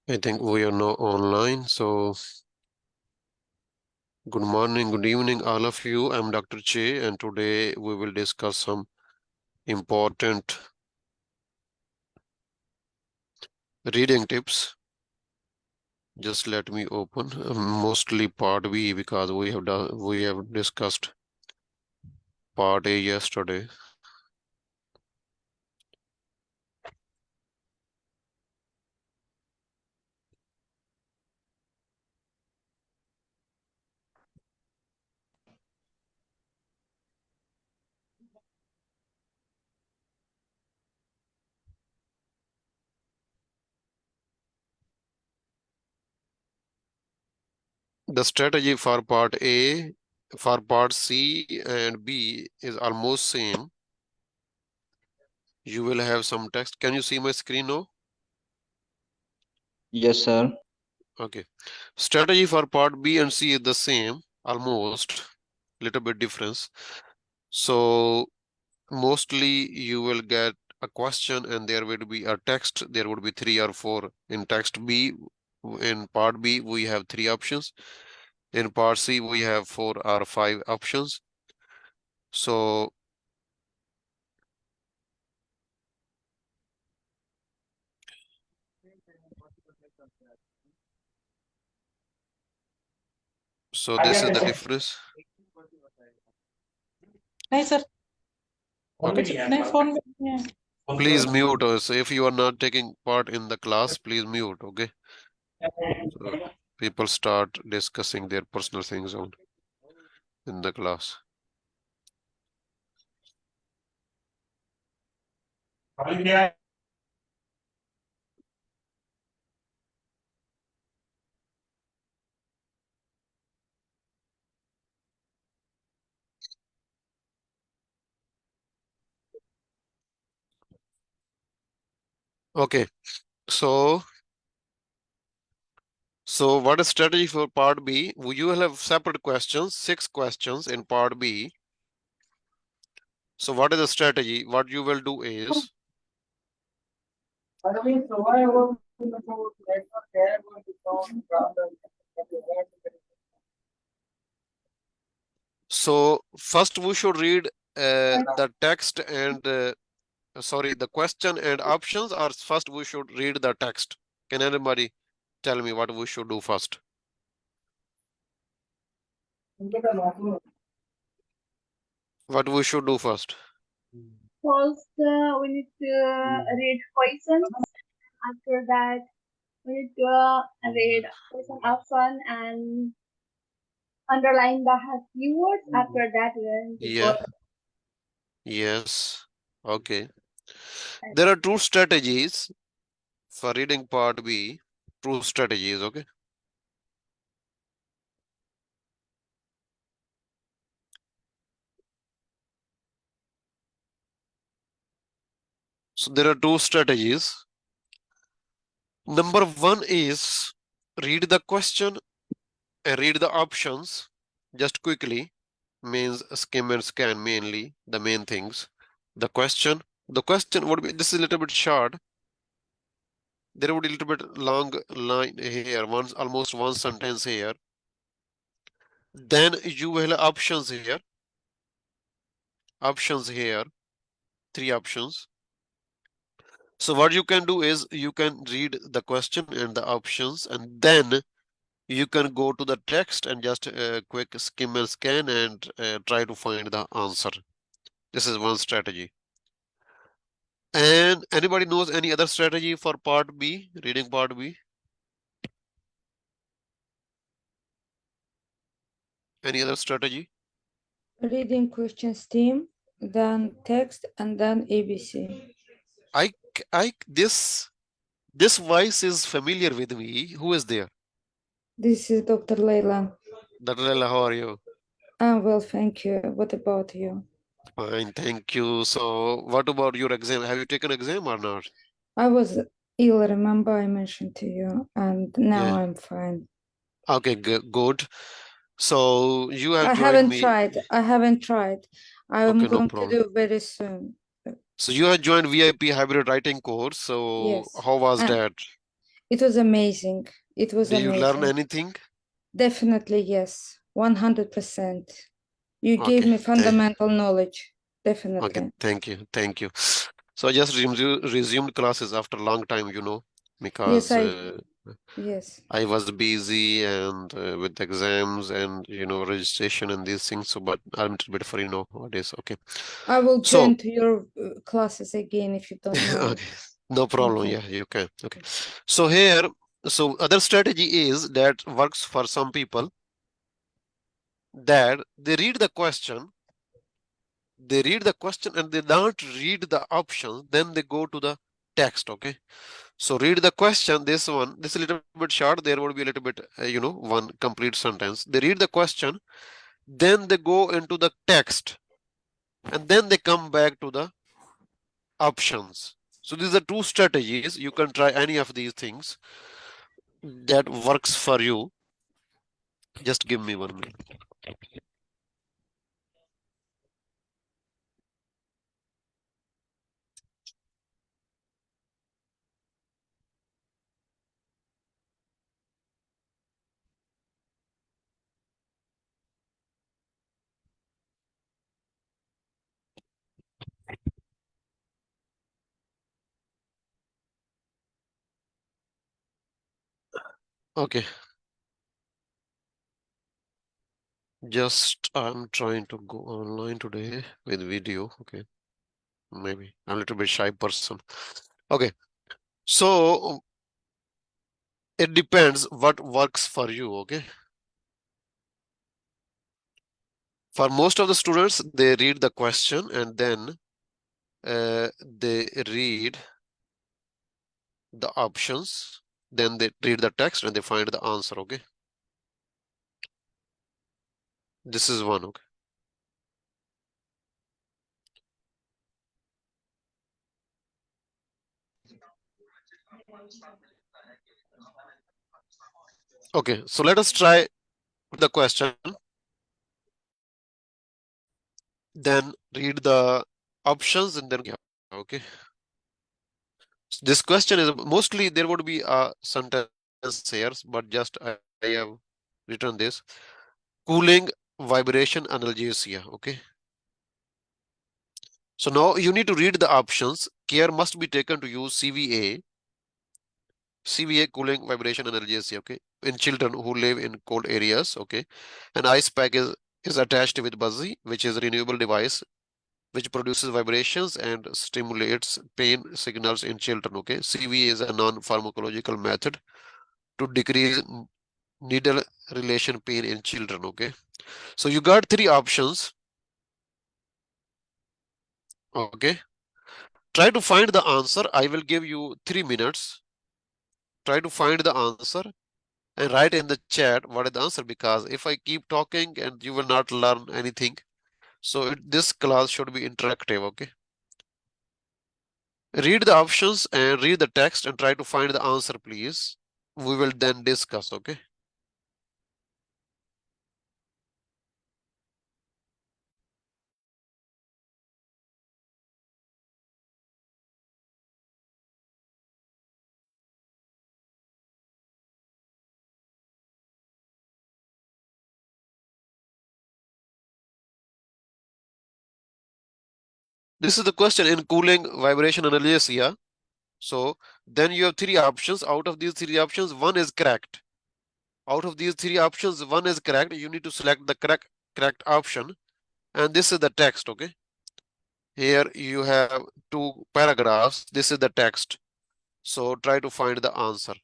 I think we are now online. So, good morning, good evening, all of you. I'm Dr. Che, and today we will discuss some important reading tips. Just let me open mostly part B because we have discussed part A yesterday. The strategy for part A, for part C and B is almost same. You will have some text. Can you see my screen now? Yes, sir. Okay. Strategy for part B and C is the same, almost, little bit difference. So mostly you will get a question and there will be a text. There would be 3 or 4 in text B. In part B, we have 3 options. In part C, we have 4 or 5 options. So this is the difference. नहीं sir Okay. नहीं phone में नहीं है। Please mute us. If you are not taking part in the class, please mute, okay? So people start discussing their personal things on in the class. Okay, so what is strategy for part B? You will have separate questions, 6 questions in part B. So what is the strategy? What you will do is so first we should read the text and the question and options, or first we should read the text. Can anybody tell me what we should do first? What we should do first? First, we need to read questions. After that, we need to read question option and underline the keywords. After that, we need to Yeah. Yes. Okay. There are 2 strategies for reading part B. 2 strategies, okay? So there are 2 strategies. Number 1 is read the question and read the options just quickly, means skim and scan mainly the main things. The question would be, this is a little bit short. There would be a little bit long line here, almost one sentence here. Then you will have options here, 3 options. So what you can do is you can read the question and the options, and then you can go to the text and just quick skim and scan and try to find the answer. This is one strategy. And anybody knows any other strategy for part B, reading part B? Any other strategy? Reading questions team, then text, and then ABC. This voice is familiar with me. Who is there? This is Dr. Leila. Dr. Leila, how are you? I'm well, thank you. What about you? Fine, thank you. So what about your exam? Have you taken exam or not? I was ill, remember I mentioned to you, and now Yeah. I'm fine. Okay, good. So you have I joined haven't me. tried. I'm Okay, no going to problem. do very soon. So you have joined VIP hybrid writing course. So Yes. how was that? It was amazing. It was Did you amazing. learn anything? Definitely, yes. 100%. You gave Okay. me fundamental knowledge. Definitely. Okay. Thank you. Thank you. So I just resumed classes after a long time, because Yes. I was busy and with exams and registration and these things. So, but I'm a little bit free nowadays. Okay. I will So, join to your classes again if you don't mind. okay, no problem. you. Yeah, you can. Okay. So here, so other strategy is that works for some people, that they read the question and they don't read the options, then they go to the text. Okay. So read the question, this is a little bit short. There would be a little bit, one complete sentence. They read the question, then they go into the text, and then they come back to the options. So these are two strategies. You can try any of these things that works for you. Just give me 1 minute. Okay. Just I'm trying to go online today with video. Okay. Maybe I'm a little bit shy person. Okay. So it depends what works for you. Okay. For most of the students, they read the question and then they read the options, then they read the text and they find the answer. Okay. This is one. Okay. Okay. So let us try the question, then read the options and then, okay. This question is mostly there would be a sentence here, but just I have written this: cooling, vibration, analgesia. Okay. So now you need to read the options. Care must be taken to use CVA, cooling, vibration, analgesia. Okay. In children who live in cold areas. Okay. An ice pack is attached with buzzy, which is a renewable device which produces vibrations and stimulates pain signals in children. Okay. CVA is a non-pharmacological method to decrease needle relation pain in children. Okay. So you got three options. Okay. Try to find the answer. I will give you 3 minutes. Try to find the answer and write in the chat what is the answer, because if I keep talking and you will not learn anything. So this class should be interactive. Okay. Read the options and read the text and try to find the answer, please. We will then discuss. Okay. This is the question in cooling, vibration, analgesia. So then you have three options. Out of these three options, one is correct. Out of these three options, one is correct. You need to select the correct option. And this is the text. Okay. Here you have two paragraphs. This is the text. So try to find the answer.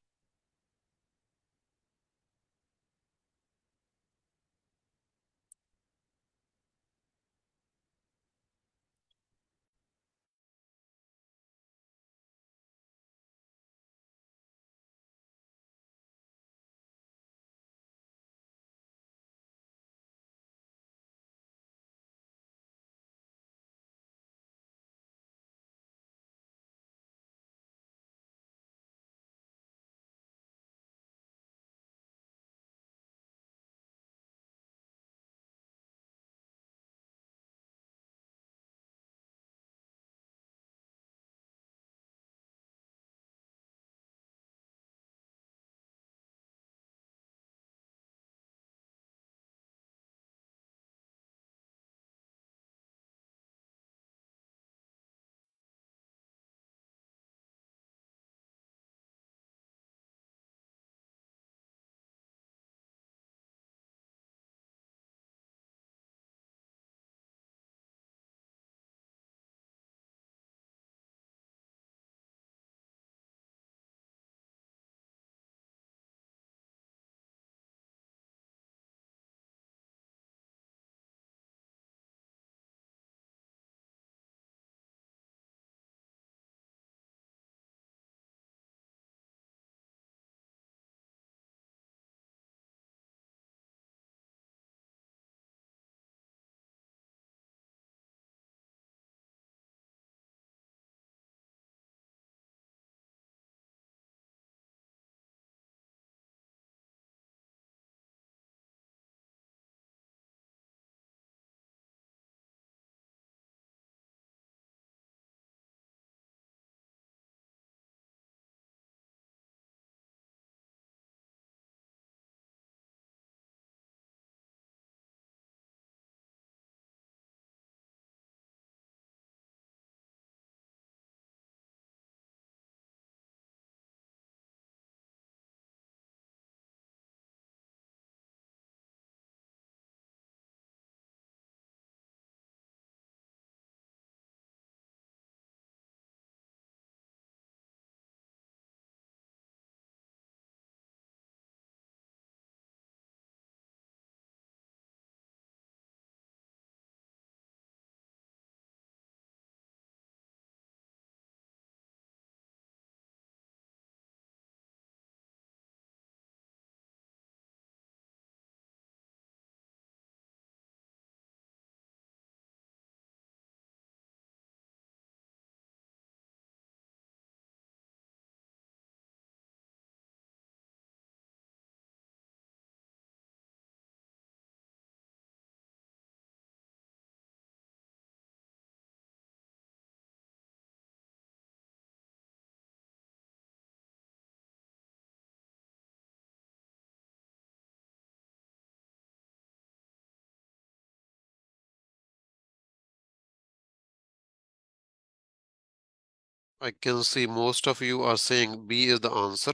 I can see most of you are saying B is the answer.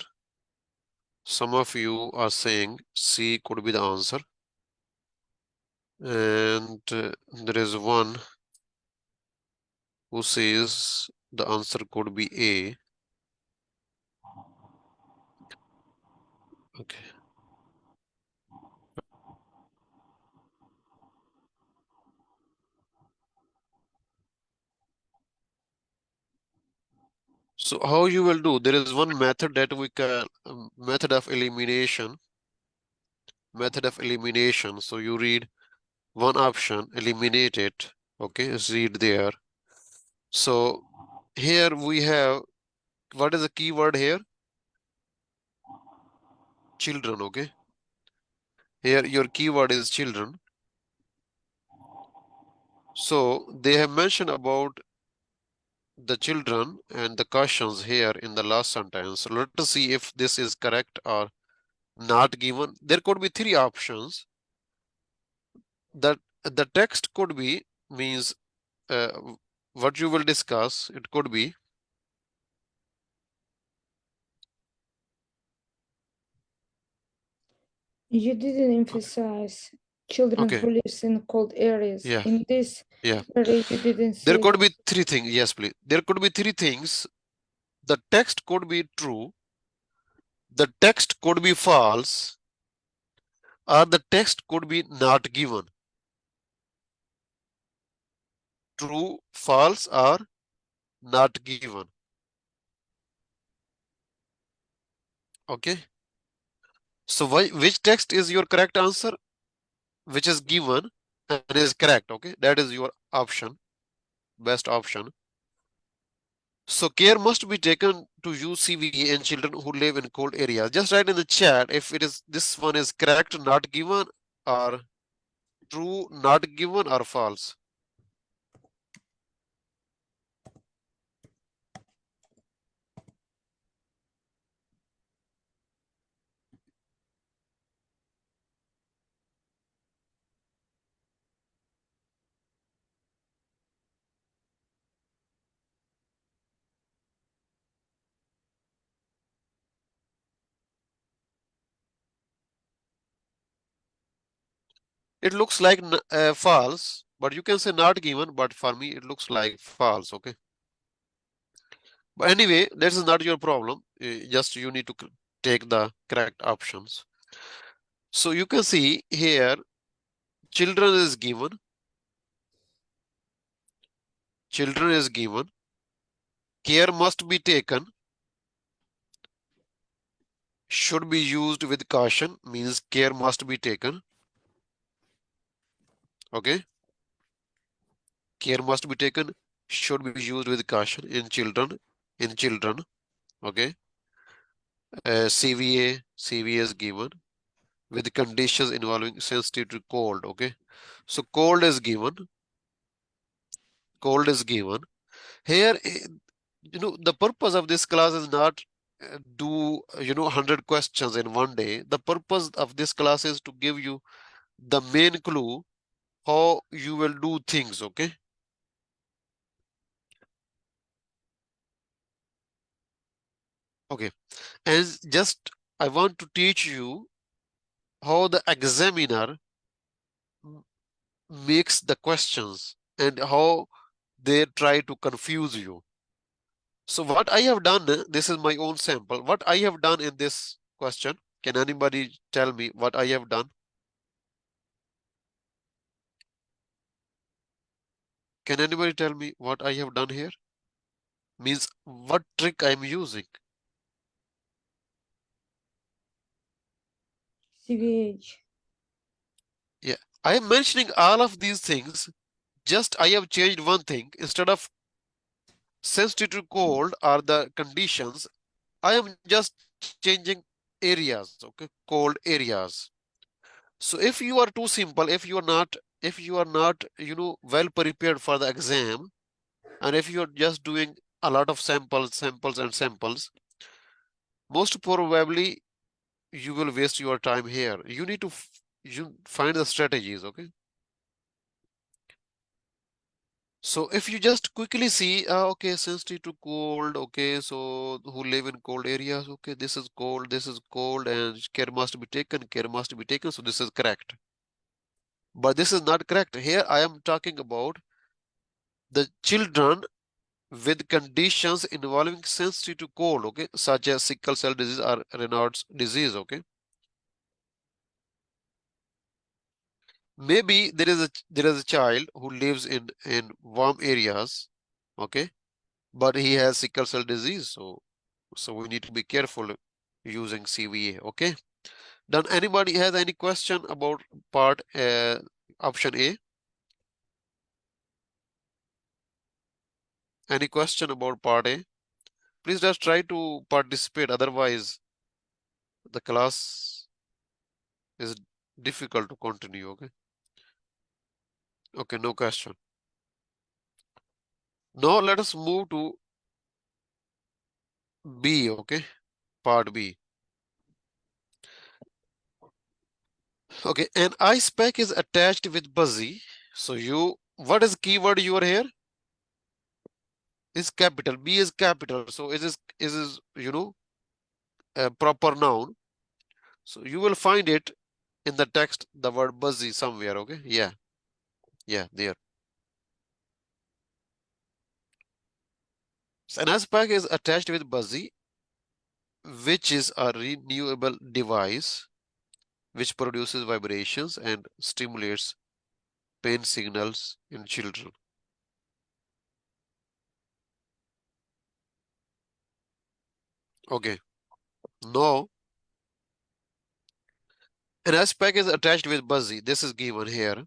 Some of you are saying C could be the answer. And there is one who says the answer could be A. Okay. So how you will do? There is one method that we can method of elimination. Method of elimination. So you read one option, eliminate it. Okay, read there. So here we have, what is the keyword here? Children. Okay. Here your keyword is children. So they have mentioned about the children and the cautions here in the last sentence. So let us see if this is correct or not given. There could be three options. That the text could be means what you will discuss. It could be You didn't emphasize children okay. who lives in cold areas. Yeah, In this yeah. area, you didn't There say could be this. three things. Yes, please. There could be three things. The text could be true. The text could be false, or the text could be not given. True, false, or not given. Okay. So which text is your correct answer? Which is given and is correct. Okay. That is your option. Best option. So care must be taken to use CVE in children who live in cold areas. Just write in the chat if it is this one is correct, not given, or true, not given, or false. It looks like false, but you can say not given, but for me it looks like false. Okay. But anyway, that is not your problem. Just you need to take the correct options. So you can see here, children is given. Children is given. Care must be taken. Should be used with caution means care must be taken. Okay. Care must be taken. Should be used with caution in children. In children. Okay. CVA is given with conditions involving sensitive to cold. Okay. So cold is given. Cold is given. Here, the purpose of this class is not do 100 questions in one day. The purpose of this class is to give you the main clue how you will do things. Okay. Okay. And just I want to teach you how the examiner makes the questions and how they try to confuse you. So what I have done, this is my own sample. What I have done in this question, can anybody tell me what I have done? Can anybody tell me what I have done here? Means what trick I'm using? CVH. Yeah, I am mentioning all of these things. Just I have changed one thing. Instead of sensitive to cold or the conditions, I am just changing areas. Okay, cold areas. So if you are too simple, if you are not, well prepared for the exam, and if you are just doing a lot of samples, most probably you will waste your time here. You need to you find the strategies. Okay. So if you just quickly see, okay, sensitive to cold, okay, so who live in cold areas, okay, this is cold, and care must be taken, so this is correct. But this is not correct. Here I am talking about the children with conditions involving sensitive to cold, okay, such as sickle cell disease or Raynaud's disease, okay. Maybe there is a child who lives in warm areas, okay, but he has sickle cell disease, so we need to be careful using CVA, okay. Then anybody has any question about part option A? Any question about part A? Please just try to participate, otherwise the class is difficult to continue, okay. Okay, no question. Now let us move to B, okay, part B. Okay, an ice pack is attached with buzzy. So what is keyword you are here? Is capital. B is capital. So is a proper noun. So you will find it in the text, the word buzzy somewhere, okay? Yeah, there. So an ice pack is attached with buzzy, which is a renewable device which produces vibrations and stimulates pain signals in children. Okay, now an ice pack is attached with buzzy. This is given here.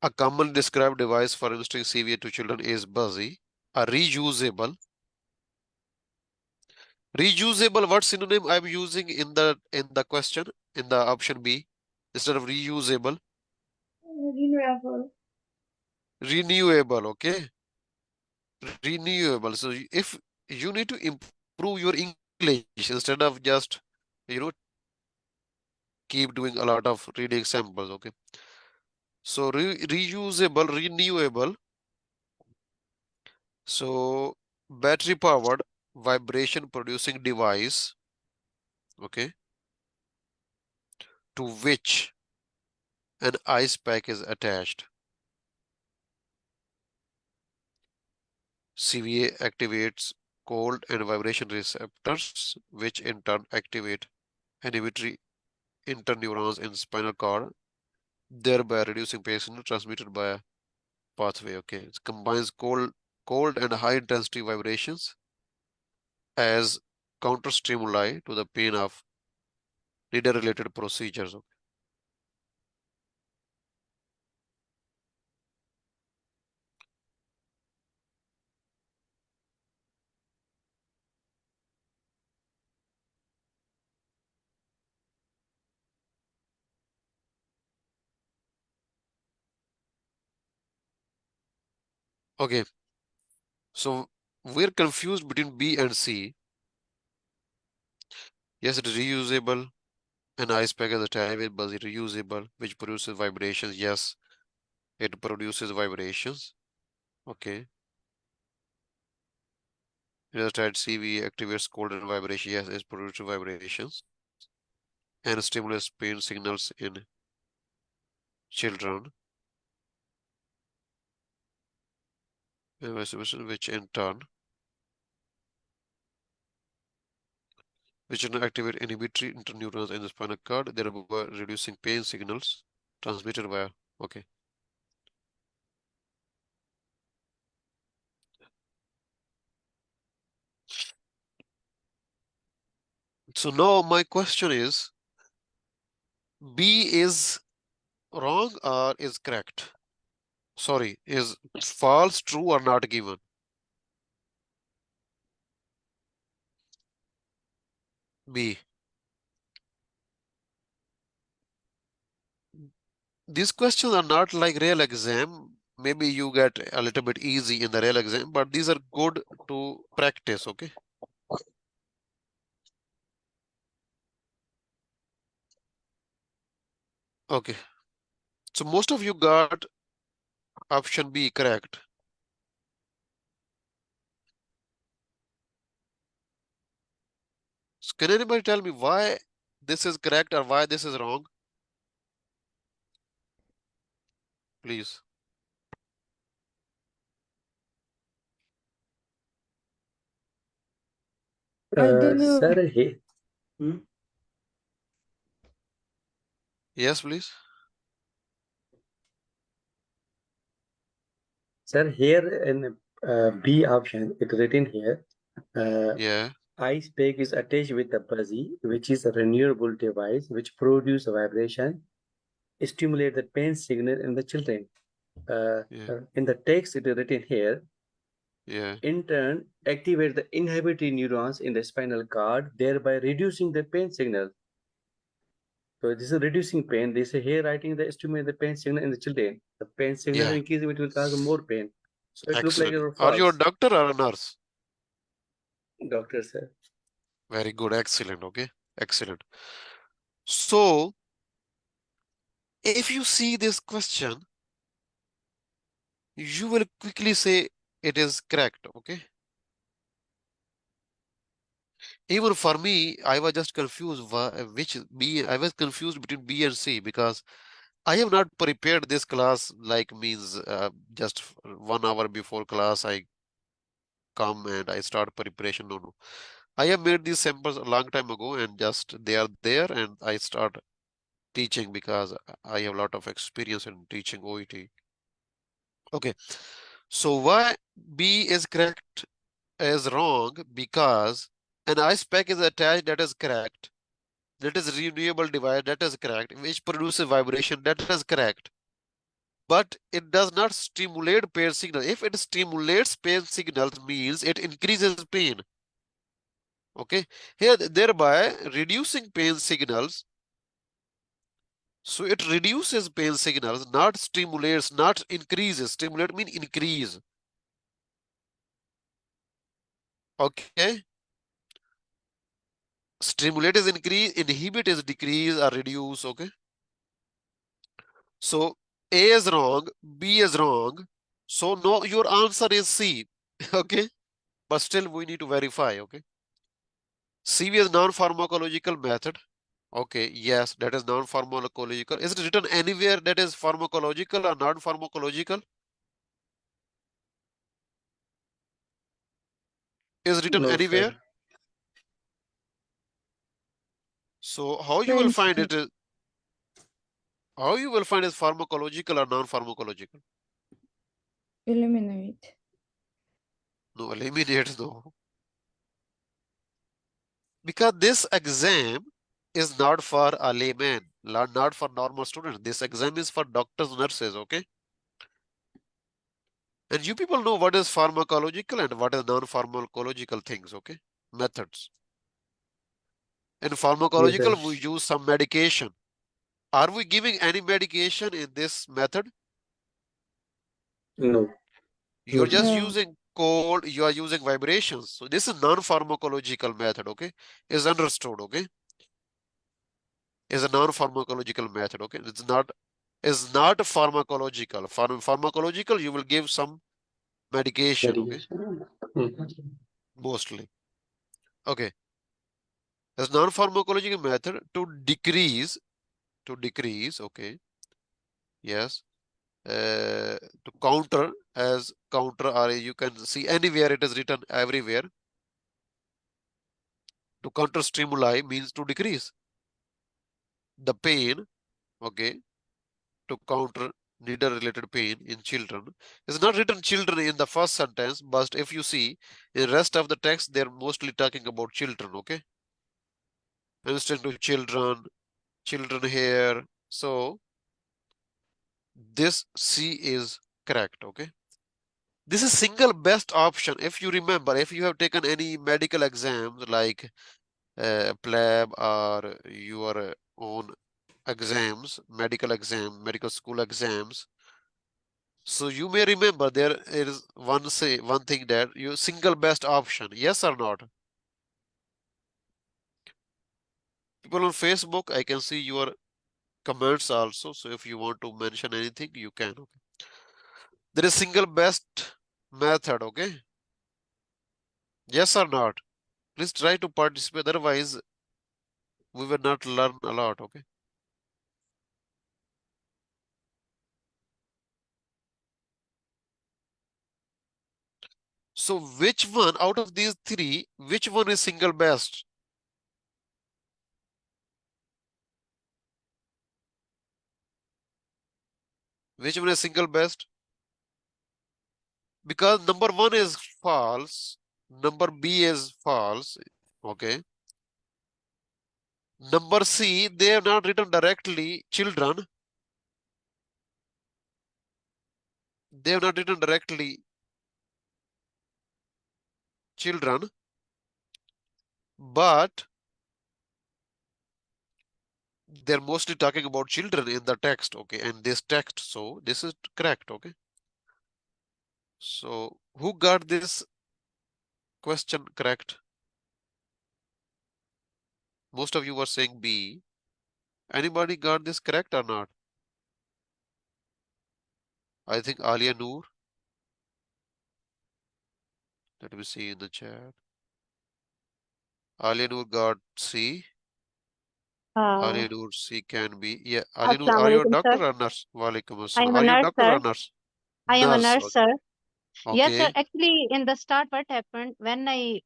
A commonly described device for administering CVA to children is buzzy. A reusable. Reusable, what synonym I'm using in the question in the option B instead of reusable? Renewable. Renewable, okay. Renewable. So if you need to improve your English instead of just keep doing a lot of reading samples, okay. So reusable, renewable. So battery powered vibration producing device, okay, to which an ice pack is attached. CVA activates cold and vibration receptors, which in turn activate inhibitory interneurons in spinal cord, thereby reducing pain signal transmitted by a pathway. Okay, it combines cold and high intensity vibrations as counter stimuli to the pain of needle related procedures. Okay. Okay, so we're confused between B and C. Yes, it is reusable. An ice pack is attached with buzzy reusable, which produces vibrations. Yes, it produces vibrations. Okay. It is attached CV activates cold and vibration. Yes, it produces vibrations and stimulates pain signals in children. Which in turn activate inhibitory interneurons in the spinal cord, thereby reducing pain signals transmitted by. Okay. So now my question is, B is wrong or is correct? Sorry, is false, true, or not given? B. These questions are not like real exam. Maybe you get a little bit easy in the real exam, but these are good to practice, okay? Okay. So most of you got option B correct. So can anybody tell me why this is correct or why this is wrong? Please. I don't know. Sir, Yes, please. sir, here in B option, it's written here. Yeah, Ice pack is attached with the buzzy, which is a renewable device which produce a vibration, stimulate the pain signal in the children. yeah, In the text, it is written here. yeah. In turn, activate the inhibitory neurons in the spinal cord, thereby reducing the pain signal. So this is reducing pain. They say here writing the estimate the pain signal in the children. The pain signal Yeah. increase, it will cause more pain. So it looks like Excellent. it was Are you a false. doctor or a nurse? Doctor sir. Very good. Excellent. Okay. Excellent. So if you see this question, you will quickly say it is correct. Okay. Even for me, I was just confused which B. I was confused between B and C because I have not prepared this class like means just 1 hour before class I come and I start preparation. No, no. I have made these samples a long time ago and just they are there and I start teaching because I have a lot of experience in teaching OET. Okay. So why B is correct is wrong because an ice pack is attached, that is correct. That is renewable device, that is correct, which produces vibration, that is correct. But it does not stimulate pain signal. If it stimulates pain signals, means it increases pain. Okay, here thereby reducing pain signals. So it reduces pain signals, not stimulates, not increases. Stimulate mean increase. Okay, stimulate is increase, inhibit is decrease or reduce. Okay, so A is wrong, B is wrong. So no, your answer is C. Okay, but still we need to verify. Okay, C is non-pharmacological method. Okay, yes, that is non-pharmacological. Is it written anywhere that is pharmacological or non-pharmacological? Is written No anywhere? sir. So how you will Friends, find it? How you will find is pharmacological or non-pharmacological? eliminate. No, eliminate no. Because this exam is not for a layman, not for normal students. This exam is for doctors, nurses, okay? And you people know what is pharmacological and what is non-pharmacological things, okay? Methods. In Yes sir. pharmacological, we use some medication. Are we giving any medication in this method? No. You're No. just No. using cold, you are using vibrations. So this is non-pharmacological method, okay? Is understood, okay? Is a non-pharmacological method, okay? It's not is not pharmacological. Pharmacological, you will give some medication, okay? Medication. Mhm. Mostly. Okay. As non-pharmacological method to decrease, okay? Yes. To counter as counter or you can see anywhere it is written everywhere. To counter stimuli means to decrease the pain, okay? To counter needle related pain in children. It's not written children in the first sentence, but if you see in rest of the text, they're mostly talking about children, okay? Instant to children, children here. So this C is correct, okay? This is single best option. If you remember, if you have taken any medical exams like plab or your own exams, medical school exams, so you may remember there is one thing that you single best option, yes or not? People on Facebook, I can see your comments also. So if you want to mention anything, you can. Okay. There is single best method, okay? Yes or not? Please try to participate, otherwise we will not learn a lot, okay? So which one out of these three, which one is single best? Which one is single best? Because number one is false, number B is false, okay? Number C, they have not written directly children. They have not written directly children, but they're mostly talking about children in the text, okay? And this text, so this is correct, okay? So who got this question correct? Most of you were saying B. Anybody got this correct or not? I think Alia Noor. Let me see in the chat. Alia Noor got C. Alia Noor C can be. Yeah, Alia Noor, are you a Assalamualaikum, sir. doctor or nurse? Walaikum I assalam. am a Are you a nurse, doctor sir. or nurse? I am a Nurse. nurse, sir. Yes, sir. Okay. Actually, in the start, what happened when I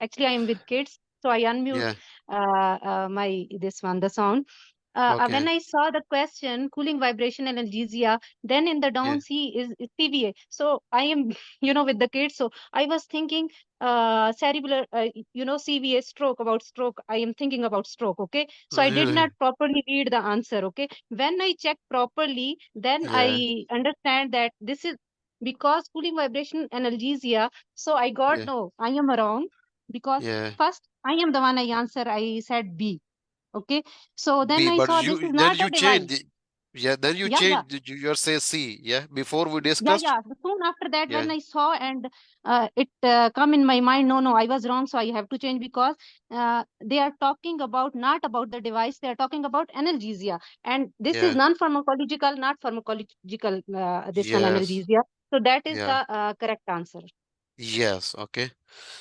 actually I am with kids, so I unmute Yeah. my this one the sound. When Okay. I saw the question cooling vibration analgesia, then in the Yeah. down C is CVA. So I am with the kids, so I was thinking cerebral CVA stroke about stroke. I am thinking about stroke. Okay, so I did Really? not properly read the answer. Okay, when I checked properly, then Yeah. I understand that this is because cooling vibration analgesia. So I got Yeah. no, I am wrong because Yeah. first I am the one I answer. I said B. Okay. So then B, I but saw this is then not you a device. change. Yeah, then you Yeah, yeah. change. You say C. Yeah, before we Yeah, discussed. yeah. Soon after that, Yeah. when I saw and it come in my mind, no, I was wrong. So I have to change because they are talking about not about the device. They are talking about analgesia. And this is Yeah. non-pharmacological, not pharmacological, this one Yes. analgesia. So that is Yeah. the correct answer. Yes. Okay.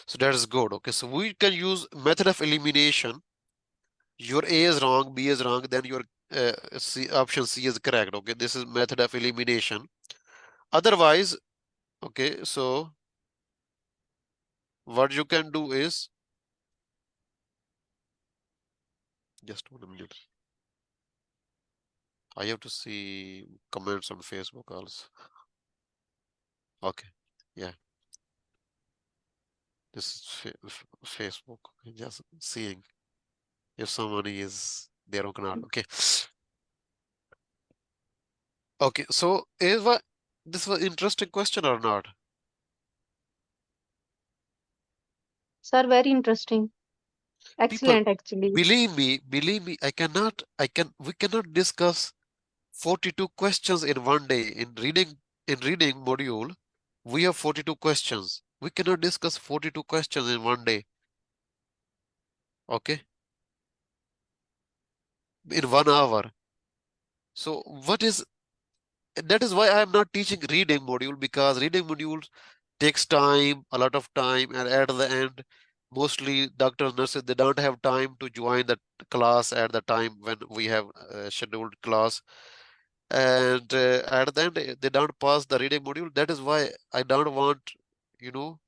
So that is good. Okay. So we can use method of elimination. Your A is wrong, B is wrong, then your option C is correct. Okay. This is method of elimination. Otherwise, okay. So what you can do is just 1 minute. I have to see comments on Facebook also. Okay. Yeah. This is Facebook. Okay, just seeing if somebody is there or not. Okay. Okay. So is what this was interesting question or not? Sir, very interesting. People, Excellent, actually. believe me, we cannot discuss 42 questions in one day. In reading module, we have 42 questions. We cannot discuss 42 questions in one day. Okay. In 1 hour. So that is why I am not teaching reading module, because reading module takes time, a lot of time, and at the end, mostly doctors, nurses, they don't have time to join the class at the time when we have a scheduled class. And at the end, they don't pass the reading module. That is why I don't want, you know,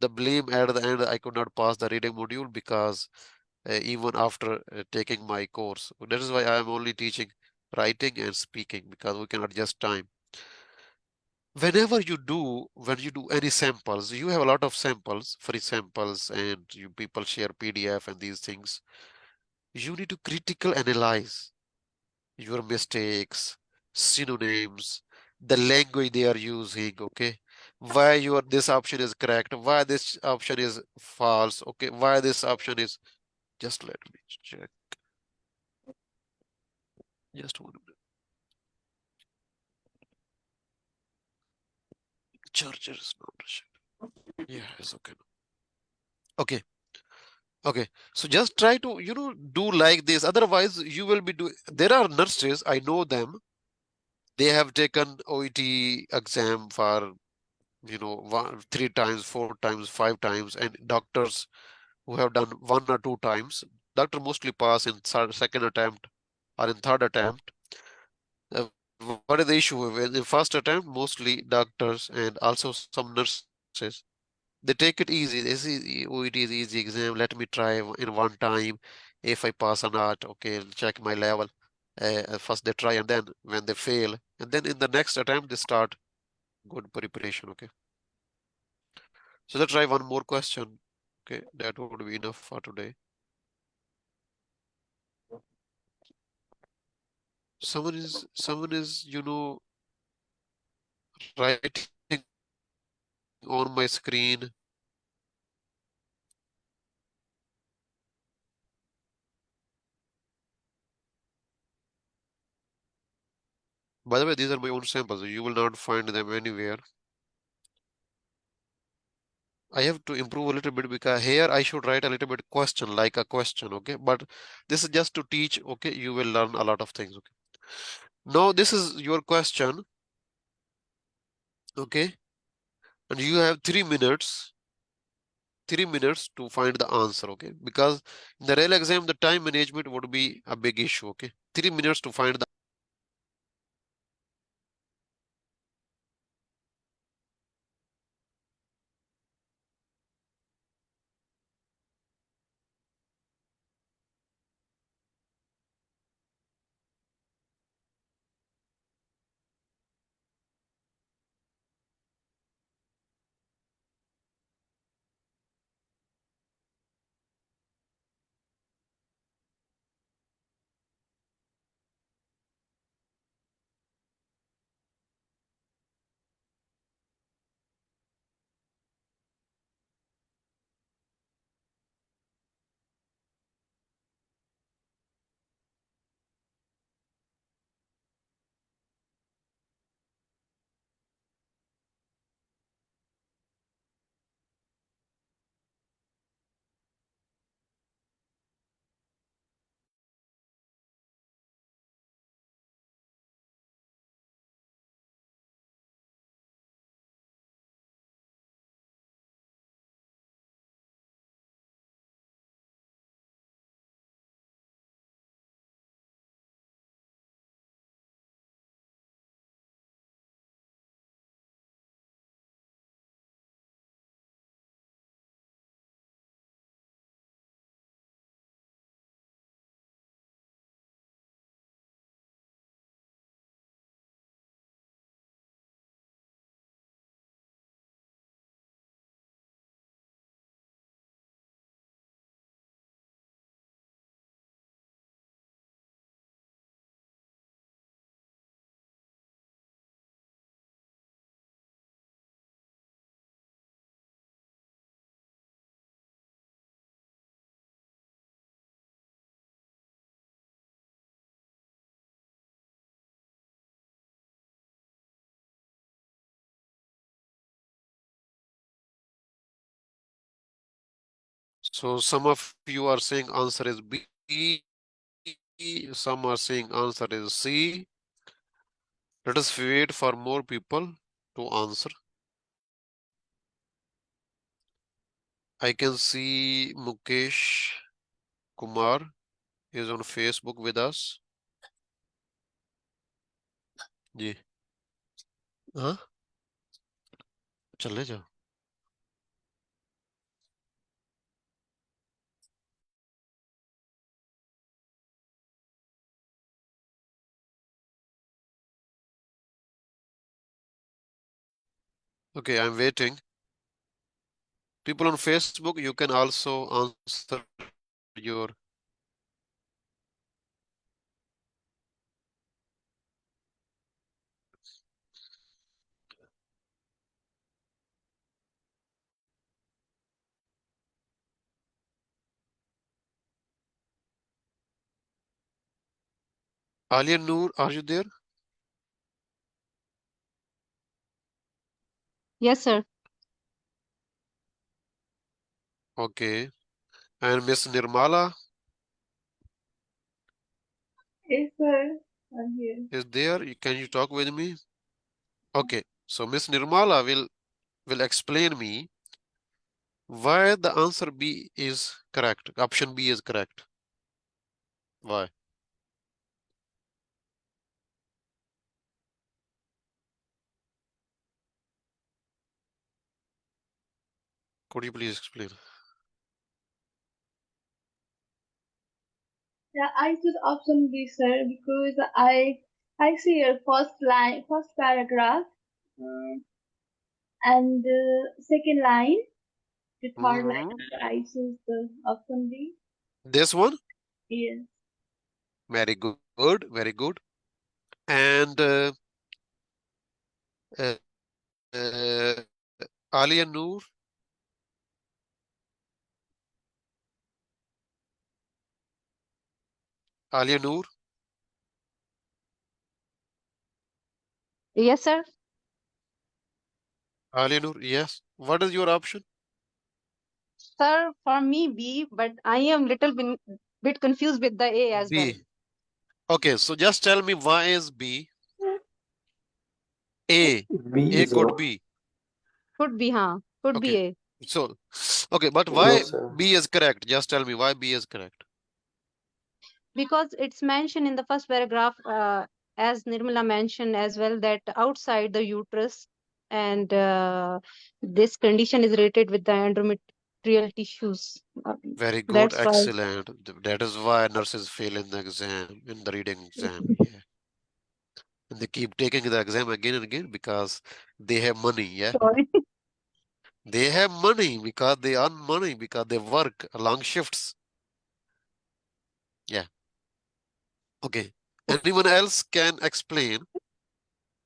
the blame at the end. I could not pass the reading module because even after taking my course. That is why I am only teaching writing and speaking, because we can adjust time. Whenever when you do any samples, you have a lot of samples, free samples, and you people share PDF and these things. You need to critical analyze your mistakes, synonyms, the language they are using, okay? Why this option is correct, why this option is false, okay? Why this option is, just let me check. Just 1 minute. Charger is not. Yeah, it's okay. Okay. Okay. So just try to, do like this. Otherwise, you will be doing. There are nurses, I know them. They have taken OET exam for, 3 times, 4 times, 5 times, and doctors who have done 1 or 2 times. Doctor mostly pass in second attempt or in third attempt. What is the issue? In the first attempt, mostly doctors and also some nurses, they take it easy. They see, oh, it is easy exam. Let me try in one time. If I pass or not, okay, check my level. First they try, and then when they fail, and then in the next attempt they start good preparation. Okay, so let's try one more question. Okay, that would be enough for today. Someone is writing on my screen. By the way, these are my own samples. You will not find them anywhere. I have to improve a little bit because here I should write a little bit question, like a question, okay? But this is just to teach, okay? You will learn a lot of things, okay? Now this is your question, okay? And you have 3 minutes, 3 minutes to find the answer, okay? Because in the real exam, the time management would be a big issue, okay? 3 minutes to find the. So some of you are saying answer is B, some are saying answer is C. Let us wait for more people to answer. I can see Mukesh Kumar is on Facebook with us. जी हाँ चले जाओ. Okay, I'm waiting. People on Facebook, you can also answer your. Alia Noor, are you there? Yes, sir. Okay. And Miss Nirmala Yes, sir. I'm here. is there. Can you talk with me? Okay. So Miss Nirmala will explain me Why the answer B is correct? Option B is correct. Why? Could you please explain? Yeah, I choose option B, sir, because I see your first line, first paragraph, and the second line, the third line. I choose the option B. This one? Yes. Very good. Very good. And uh, uh, Alia Noor? Alia Noor? Yes, sir. Alia Noor, yes. What is your option? Sir, for me B, but I am little bit confused with the A as well. B. Okay, so just tell me why is B? A. B A is could wrong. be. Could be, huh? Could be Okay. A. So, okay, but No, why sir. B is correct? Just tell me why B is correct. Because it's mentioned in the first paragraph, as Nirmala mentioned as well, that outside the uterus, and this condition is related with the endometrial tissues. Very good, That's why. excellent. That is why nurses fail in the exam, in the reading exam. Yeah. And they keep taking the exam again and again because they have money. Yeah. Sorry. They have money because they earn money because they work long shifts. Yeah. Okay. Anyone else can explain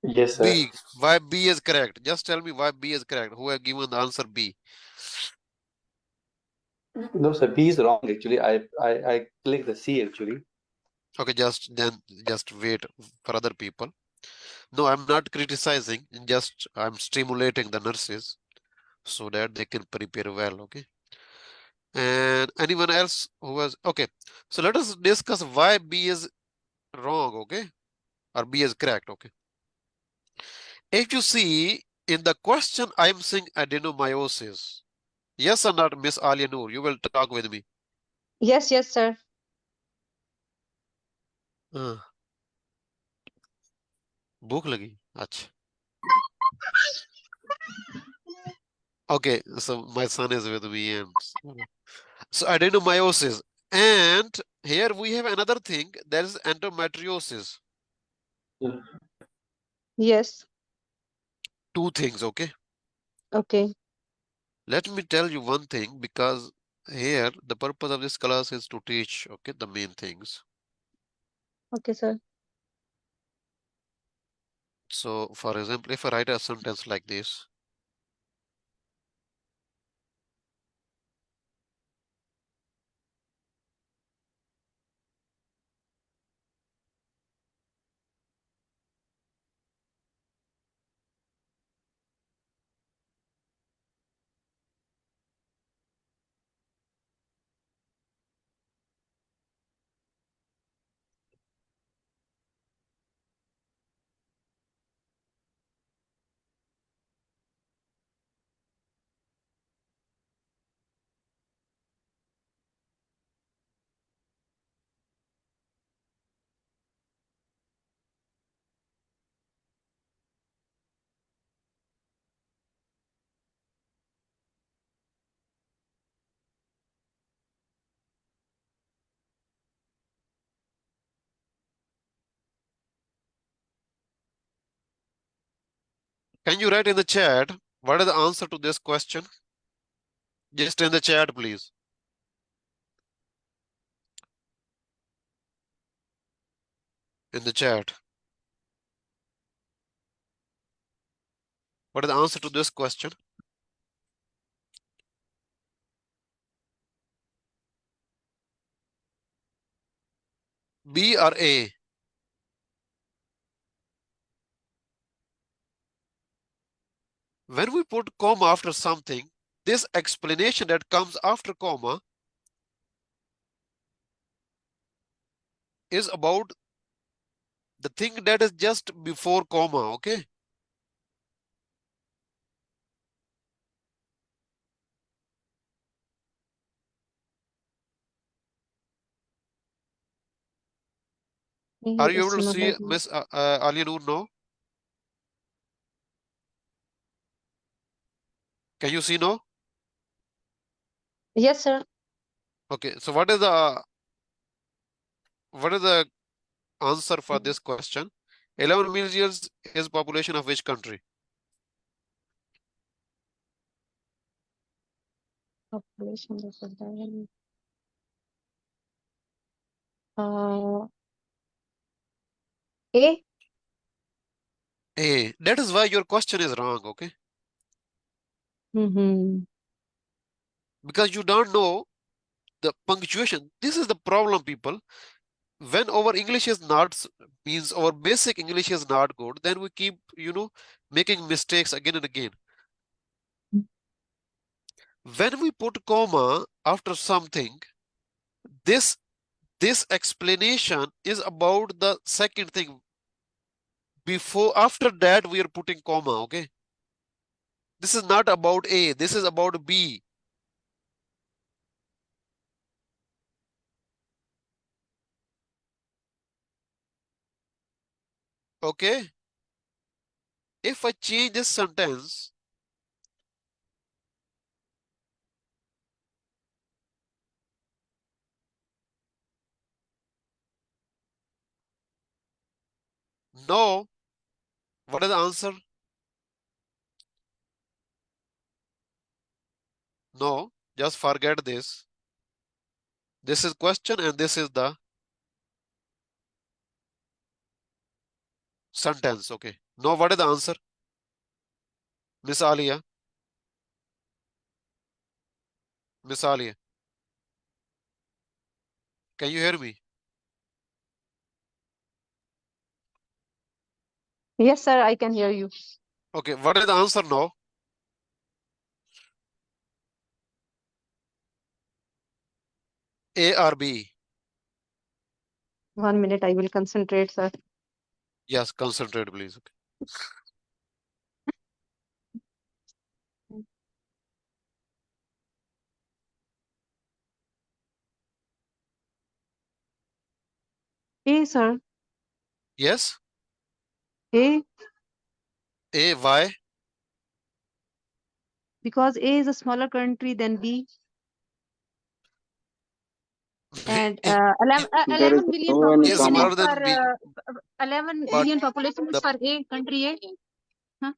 Yes, sir. B, why B is correct? Just tell me why B is correct. Who have given the answer B? No, sir. B is wrong. Actually, I clicked the C actually. Okay, just wait for other people. No, I'm not criticizing, just I'm stimulating the nurses so that they can prepare well, okay? And anyone else who has okay, so let us discuss why B is wrong, okay? Or B is correct, okay? If you see in the question, I'm saying adenomyosis. Yes or not, Miss Alia Noor? You will talk with me. Yes, yes, sir. भूख लगी अच्छा. Okay, so my son is with me, and so adenomyosis, and here we have another thing, that is endometriosis. Yes. Two things, okay? Okay. Let me tell you one thing, because here the purpose of this class is to teach, okay, the main things. Okay, sir. So, for example, if I write a sentence like this, can you write in the chat what is the answer to this question? Just in the chat, please. In the chat. What is the answer to this question? B or A? When we put comma after something, this explanation that comes after comma is about the thing that is just before comma, okay? Are you able to see Miss Alia Noor? No? Can you see no? Yes, sir. Okay, so what is the answer for this question? 11 million years is population of which country? Population of the diamond. Uh, A. A. That is why your question is wrong, okay? Mm-hmm. Because you don't know the punctuation. This is the problem, people. When our English is not means our basic English is not good, then we keep, making mistakes again and again. When we put comma after something, this explanation is about the second thing. After that, we are putting comma, okay? This is not about A, this is about B. Okay? If I change this sentence, no, what is the answer? No, just forget this. This is question and this is the sentence, okay? No, what is the answer? Miss Alia? Miss Alia? Can you hear me? Yes, sir. I can hear you. Okay, what is the answer now? A or B? 1 minute. I will concentrate, sir. Yes, concentrate, please. Okay. A, sir. Yes? A, A, why? because A is a smaller country than B. And A 11, There is 11 billion no any is population is smaller comma. than B, for 11 but billion population is the for A, country A. Huh?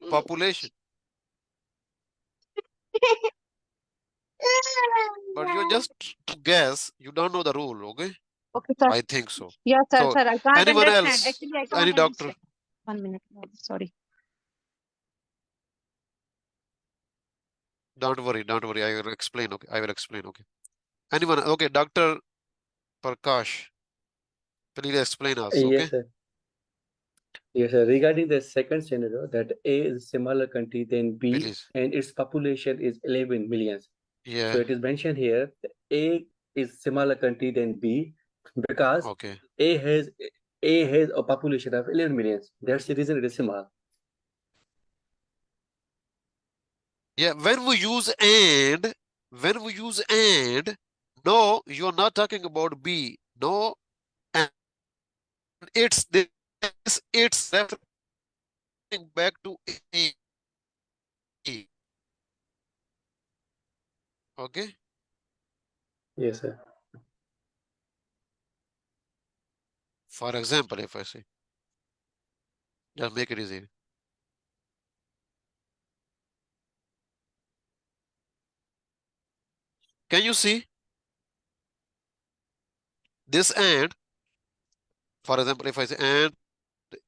population. But you're just to guess, you don't know the rule, okay? Okay, sir. I think so. Yes, sir, So, sir. I can't anyone understand. else? Actually, I Any can't doctor? understand. 1 minute. Sorry. Don't worry, don't worry. I will explain, okay? I will explain, okay? Anyone? Okay, Dr. Prakash, please explain us, okay? Yes, sir. Yes, sir. Regarding the second scenario, that A is smaller country than B, Please. and its population is 11 millions. Yeah, So it is mentioned here, that A is smaller country than B because okay. A has a population of 11 millions. That's the reason it is small. Yeah, when we use and, no, you're not talking about B. No, and it's referring back to A. Okay? Yes, sir. For example, if I say, just make it easy. Can you see this and, for example, if I say, and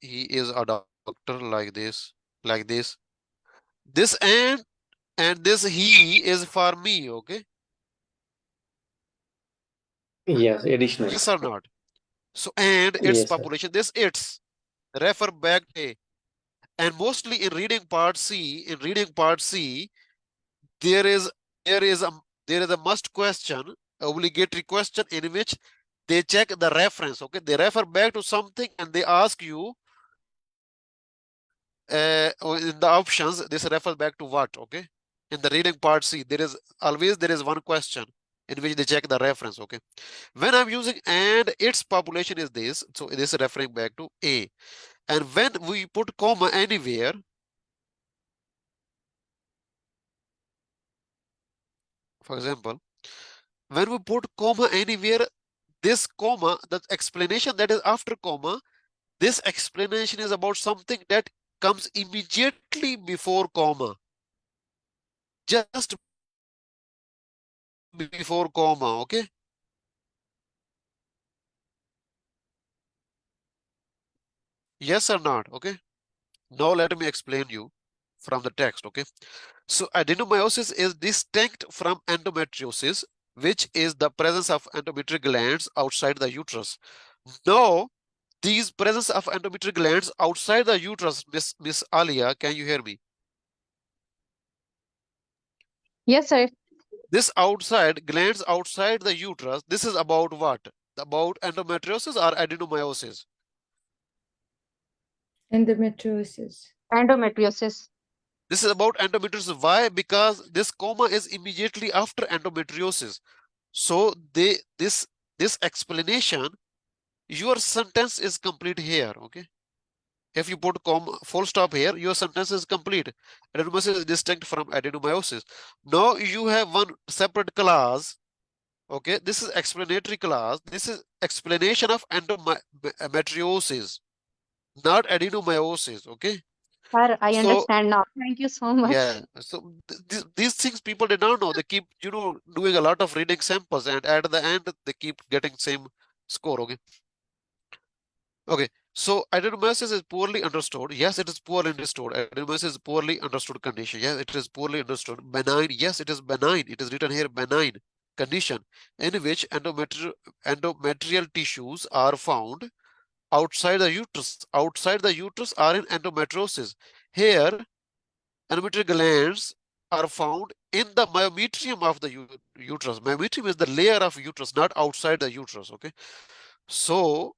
he is a doctor like this, this and this he is for me, okay? Yes, additional. Yes or not? So, and its Yes, sir. population, this it's, refer back A. And mostly in reading part C, there is there is a must question, obligatory question in which they check the reference, okay? They refer back to something and they ask you in the options, this refers back to what, okay? In the reading part C, there is one question. in which they check the reference. Okay, when I'm using and its population is this, so this is referring back to A. And when we put comma anywhere, for example, when we put comma anywhere, this comma, the explanation that is after comma, this explanation is about something that comes immediately before comma, just before comma. Okay, yes or not? Okay, now let me explain you from the text. Okay, so adenomyosis is distinct from endometriosis, which is the presence of endometrial glands outside the uterus. Now, these presence of endometrial glands outside the uterus, Miss Alia, can you hear me? Yes, sir. This outside glands outside the uterus, this is about what? About endometriosis or adenomyosis? Endometriosis. Endometriosis. This is about endometriosis. Why? Because this comma is immediately after endometriosis. So this explanation, your sentence is complete here. Okay. If you put comma full stop here, your sentence is complete. Adenomyosis is distinct from adenomyosis. Now you have one separate clause. Okay, this is explanatory clause. This is explanation of endometriosis, not adenomyosis. Okay, Sir, I so understand now. Thank you so much. yeah, so these things people they don't know. They keep doing a lot of reading samples, and at the end they keep getting same score. Okay, okay. So adenomyosis is poorly understood. Yes, it is poorly understood. Adenomyosis is poorly understood condition. Yes, it is poorly understood. Benign. Yes, it is benign. It is written here benign condition in which endometrial tissues are found outside the uterus. Outside the uterus are in endometriosis. Here, endometrial glands are found in the myometrium of the uterus. Myometrium is the layer of uterus, not outside the uterus. Okay, so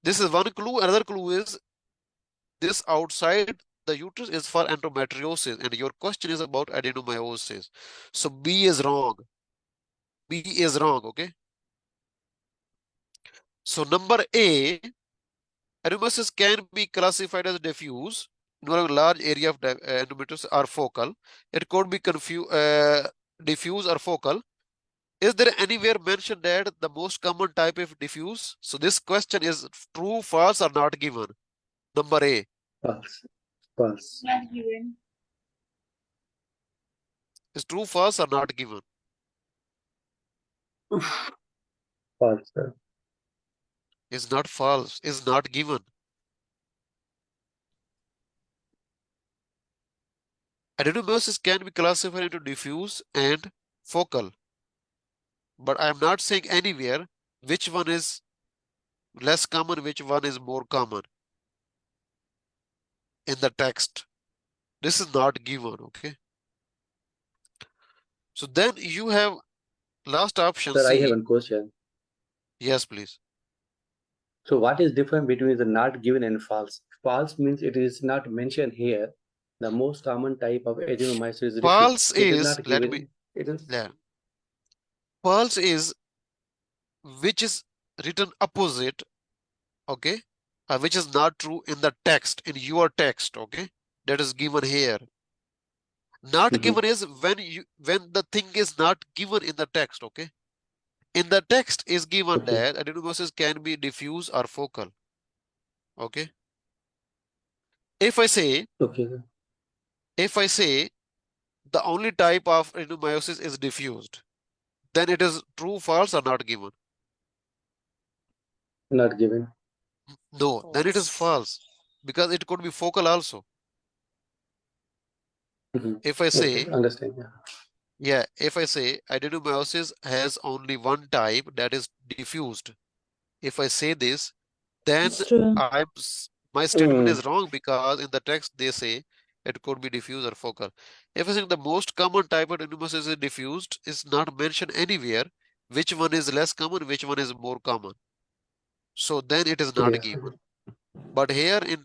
this is one clue. Another clue is this outside the uterus is for endometriosis, and your question is about adenomyosis. So B is wrong. B is wrong. Okay. So number A, adenomyosis can be classified as diffuse, involving large area of endometriosis or focal. It could be diffuse or focal. Is there anywhere mentioned that the most common type of diffuse? So this question is true, false, or not given. Number A. False. False. Not given. Is true, false, or not given? False, sir. Is not false, is not given. Adenomyosis can be classified into diffuse and focal. But I am not saying anywhere which one is less common, which one is more common in the text. This is not given, okay? So then you have last option Sir, I have C. one question. Yes, please. So what is different between the not given and false? False means it is not mentioned here. The most common type of adenomyosis is diffuse. False It is is, not let given. me, It is yeah. False is which is written opposite, okay? Which is not true in the text, in your text, okay? That is given here. Not given is when the thing is not given in the text, okay? In the text is given that adenomyosis can be diffuse or focal, okay? If I say the only type of adenomyosis is diffused, then it is true, false, or not given? not given. No, then it is false because it could be focal also. If I say, Understand. yeah, if I say adenomyosis has only one type, that is diffused. If I say this, then It's true. my statement is wrong because in the text they say it could be diffuse or focal. If I think the most common type of adenomyosis is diffused, is not mentioned anywhere which one is less common, which one is more common. So then it is not given. But here in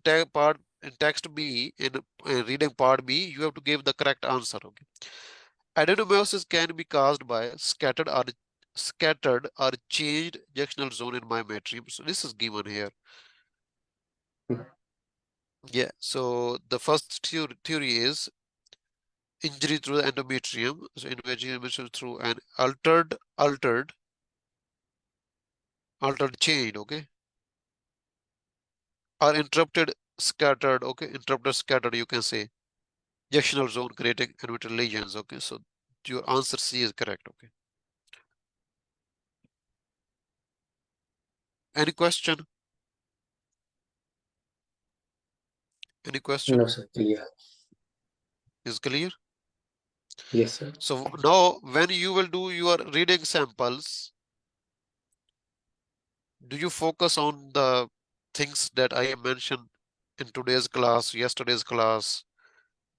text B, in reading part B, you have to give the correct answer. Okay. Adenomyosis can be caused by scattered or scattered or changed junctional zone in my metrium. So this is given here. Yeah, so the first theory is injury through the endometrium. So invasion through an altered chain, okay? Or interrupted scattered, okay? Interrupted scattered, you can say. Junctional zone creating endometrial lesions, okay? So your answer C is correct, okay? Any question? Any question? No, sir. Clear. Is clear? Yes, sir. So now when you will do your reading samples, do you focus on the things that I mentioned in today's class, yesterday's class,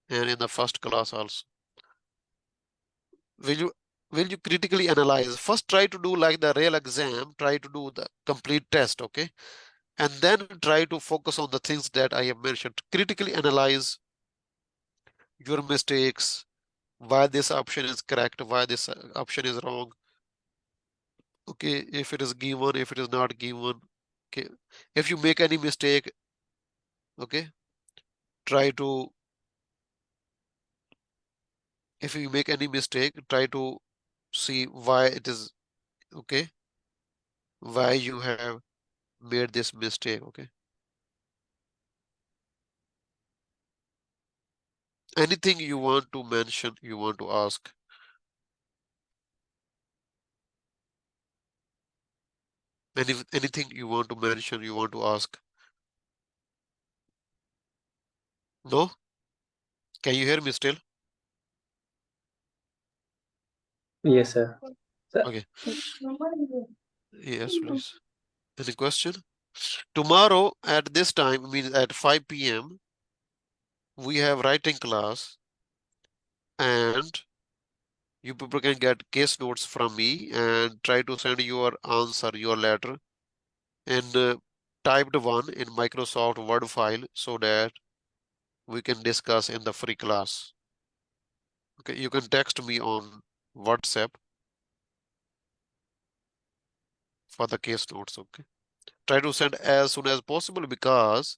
and in the first class also? Will you critically analyze? First try to do like the real exam, try to do the complete test, okay? And then try to focus on the things that I have mentioned. Critically analyze your mistakes, why this option is correct, why this option is wrong. Okay, if it is given, if it is not given. Okay, if you make any mistake, okay, try to, if you make any mistake, try to see why it is, okay, why you have made this mistake, okay. Anything you want to mention, you want to ask? Anything you want to mention, you want to ask? No? Can you hear me still? Yes, sir. Okay. Yes, please. Any question? Tomorrow at this time, means at 5 p.m., we have writing class, and you people can get case notes from me and try to send your answer, your letter in typed one in Microsoft Word file so that we can discuss in the free class. Okay, you can text me on WhatsApp for the case notes, okay? Try to send as soon as possible because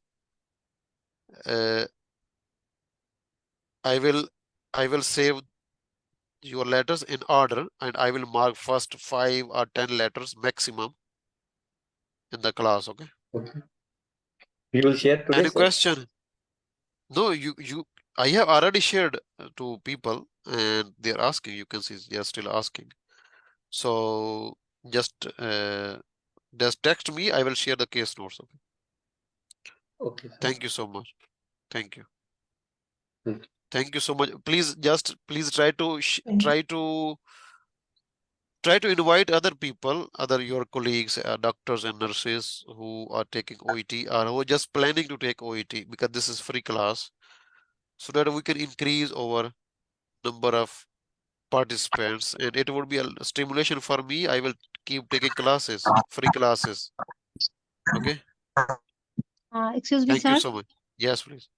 I will save your letters in order and I will mark first 5 or 10 letters maximum in the class, okay? Okay. You will share today, Any sir? question? No, I have already shared to people and they're asking, you can see they're still asking. So just text me, I will share the case notes, okay? Okay, sir. Thank you so much. Thank you. Thank you. Thank you so much. Please try to Thank you. try to invite other people, other your colleagues, doctors and nurses who are taking OET or who are just planning to take OET, because this is free class, so that we can increase our number of participants and it would be a stimulation for me. I will keep taking classes, free classes. Okay. Excuse me, Thank you sir. so much. Yes, please.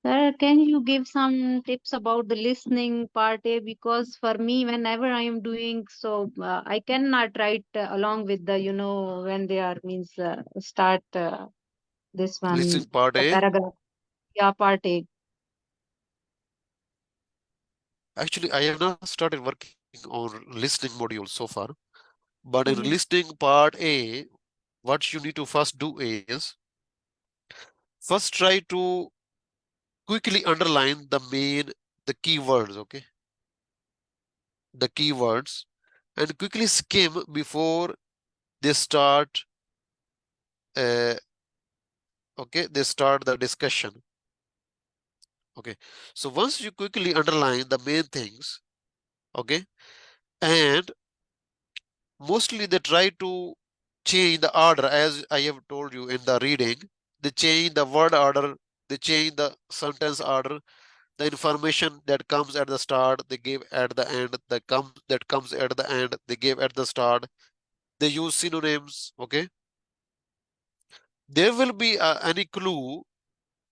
Sir, can you give some tips about the listening part A? Because for me, whenever I am doing so, I cannot write along with the, when they are means start this one, Listening part the A. paragraph. Yeah, part A. Actually, I have not started working on listening module so far, but in Mhm. listening part A, what you need to first do is first try to quickly underline the keywords, okay? The keywords, and quickly skim before they start, okay, they start the discussion. Okay, so once you quickly underline the main things, okay, and mostly they try to change the order, as I have told you in the reading, they change the word order, they change the sentence order, the information that comes at the start, they give at the end, that comes at the end, they give at the start, they use synonyms, okay. There will be any clue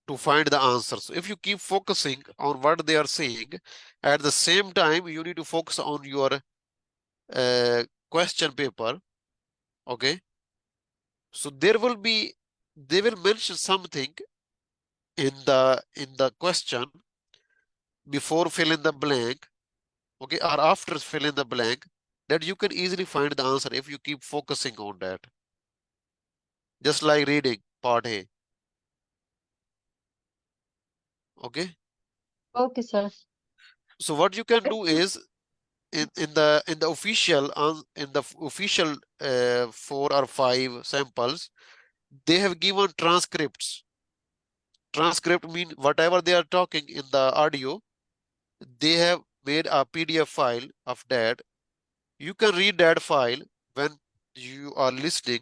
to find the answer. So if you keep focusing on what they are saying, at the same time, you need to focus on your question paper, okay, so they will mention something in the question before fill in the blank, okay, or after fill in the blank, that you can easily find the answer if you keep focusing on that. Just like reading part A. Okay. Okay, sir. So what you can do is in the official 4 or 5 samples, they have given transcripts. Transcript mean whatever they are talking in the audio, they have made a PDF file of that. You can read that file when you are listening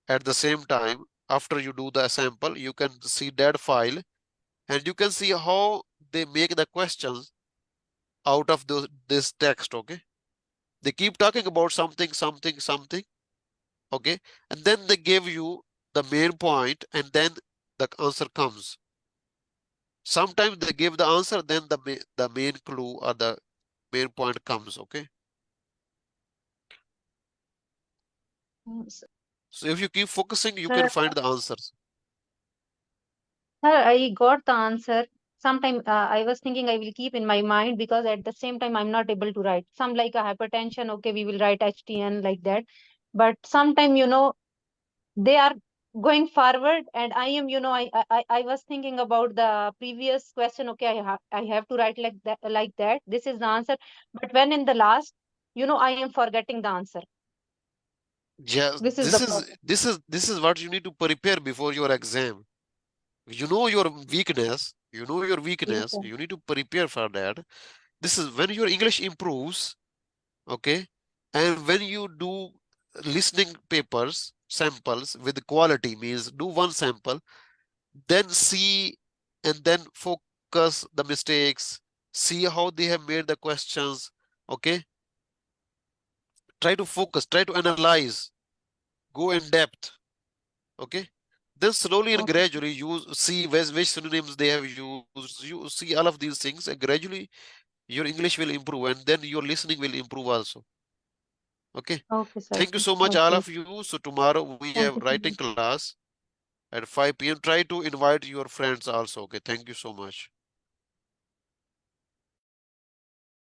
at the same time. After you do the sample, you can see that file and you can see how they make the questions out of this text, okay? They keep talking about something, okay? And then they give you the main point and then the answer comes. Sometimes they give the answer, then the main clue or the main point comes, okay? Sir, So if you keep focusing, you can find the answers. I got the answer. Sometime I was thinking I will keep in my mind because at the same time I'm not able to write. Some like a hypertension, okay, we will write HTN like that. But sometime, they are going forward and I am, I was thinking about the previous question, okay, I have to write like that. This is the answer. But when in the last, I am forgetting the answer. Yes, This is the problem. this is what you need to prepare before your exam. You know your weakness. You know your Yes, weakness. sir. You need to prepare for that. This is when your English improves, okay? And when you do listening papers, samples with quality, means do one sample, then see and then focus the mistakes, see how they have made the questions, okay? Try to focus, try to analyze, go in depth, okay? Then slowly and Okay. gradually you see which synonyms they have used, you see all of these things, and gradually your English will improve and then your listening will improve also. Okay. Okay, sir. Thank you so much, all Okay. of you. So tomorrow we Thank have you so writing much. class at 5 p.m. Try to invite your friends also. Okay. Thank you so much.